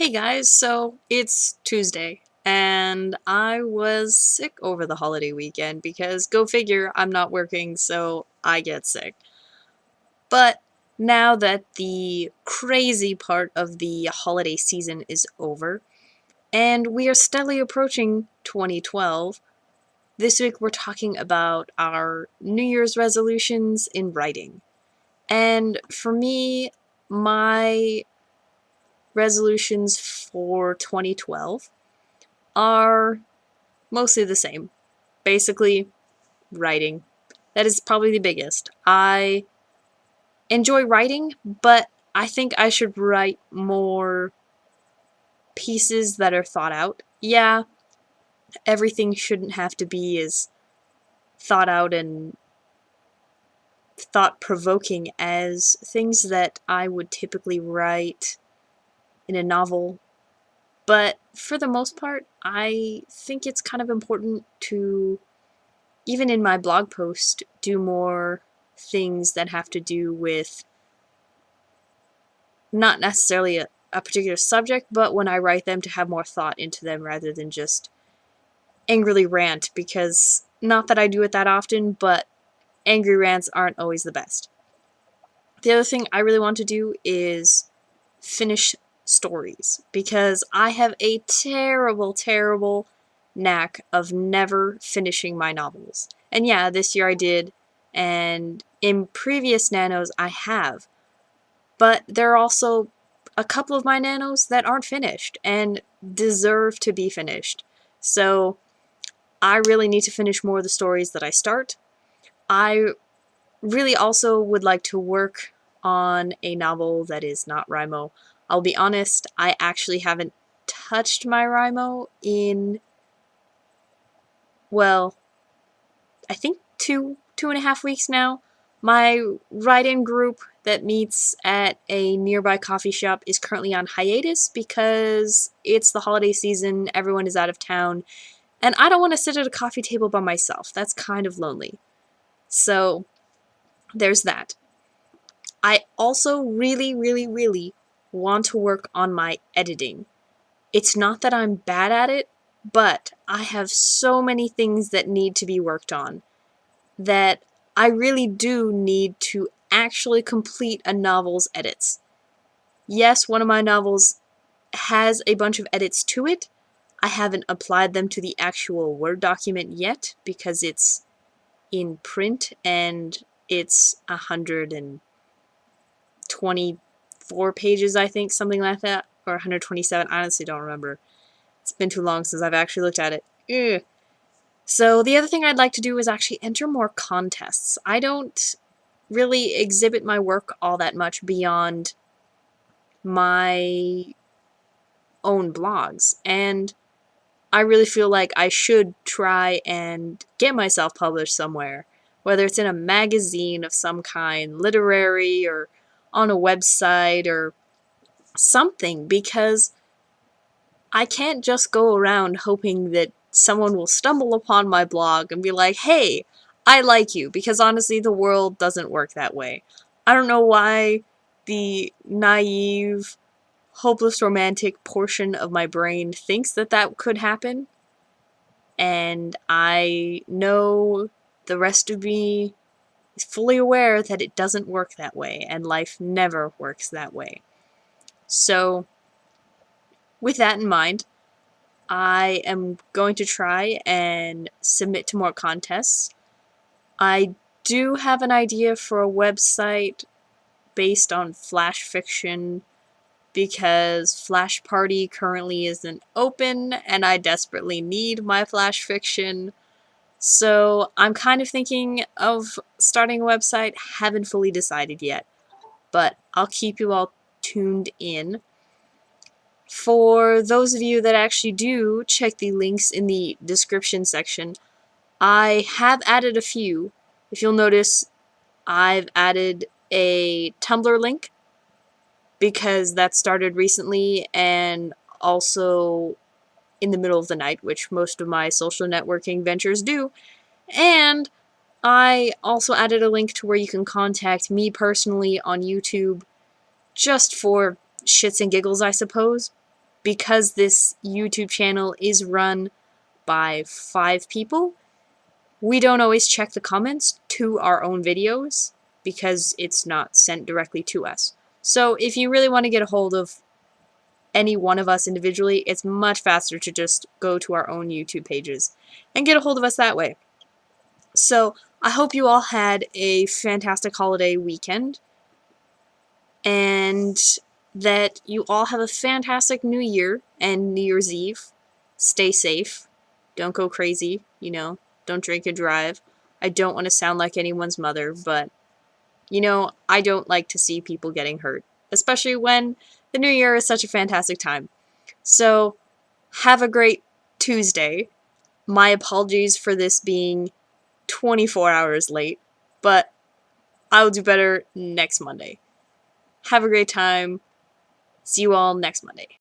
Hey guys, so it's Tuesday, and I was sick over the holiday weekend because go figure, I'm not working, so I get sick. But now that the crazy part of the holiday season is over, and we are steadily approaching 2012, this week we're talking about our New Year's resolutions in writing. And for me, my resolutions for 2012 are mostly the same. Basically, writing. That is probably the biggest. I enjoy writing, but I think I should write more pieces that are thought out. Yeah, everything shouldn't have to be as thought out and thought provoking as things that I would typically write in a novel. But for the most part, I think it's kind of important to, even in my blog post, do more things that have to do with not necessarily a particular subject, but when I write them to have more thought into them rather than just angrily rant, because not that I do it that often, but angry rants aren't always the best. The other thing I really want to do is finish stories, because I have a terrible, terrible knack of never finishing my novels. And yeah, this year I did, and in previous nanos I have. But there are also a couple of my nanos that aren't finished and deserve to be finished. So I really need to finish more of the stories that I start. I really also would like to work on a novel that is not Rimo. I'll be honest, I actually haven't touched my Rimo in, well, I think two and a half weeks now. My write-in group that meets at a nearby coffee shop is currently on hiatus because it's the holiday season, everyone is out of town, and I don't want to sit at a coffee table by myself. That's kind of lonely. So, there's that. I also really, really, really want to work on my editing. It's not that I'm bad at it, but I have so many things that need to be worked on that I really do need to actually complete a novel's edits. Yes, one of my novels has a bunch of edits to it. I haven't applied them to the actual Word document yet because it's in print and it's 124 pages, I think, something like that, or 127. I honestly don't remember. It's been too long since I've actually looked at it. Ugh. So the other thing I'd like to do is actually enter more contests. I don't really exhibit my work all that much beyond my own blogs, and I really feel like I should try and get myself published somewhere, whether it's in a magazine of some kind, literary, or on a website, or something, because I can't just go around hoping that someone will stumble upon my blog and be like, hey, I like you, because honestly, the world doesn't work that way. I don't know why the naive, hopeless romantic portion of my brain thinks that that could happen, and I know the rest of me is fully aware that it doesn't work that way, and life never works that way. So, with that in mind, I am going to try and submit to more contests. I do have an idea for a website based on flash fiction because Flash Party currently isn't open and I desperately need my flash fiction. So I'm kind of thinking of starting a website, haven't fully decided yet, but I'll keep you all tuned in. For those of you that actually do check the links in the description section, I have added a few. If you'll notice, I've added a Tumblr link because that started recently and also in the middle of the night, which most of my social networking ventures do. And I also added a link to where you can contact me personally on YouTube just for shits and giggles, I suppose. because this YouTube channel is run by 5 people, we don't always check the comments to our own videos because it's not sent directly to us. So if you really want to get a hold of any one of us individually, it's much faster to just go to our own YouTube pages and get a hold of us that way. So I hope you all had a fantastic holiday weekend, and that you all have a fantastic New Year and New Year's Eve. Stay safe. Don't go crazy, don't drink and drive. I don't want to sound like anyone's mother, but, I don't like to see people getting hurt, especially when the New Year is such a fantastic time. So, have a great Tuesday. My apologies for this being 24 hours late, but I'll do better next Monday. Have a great time. See you all next Monday.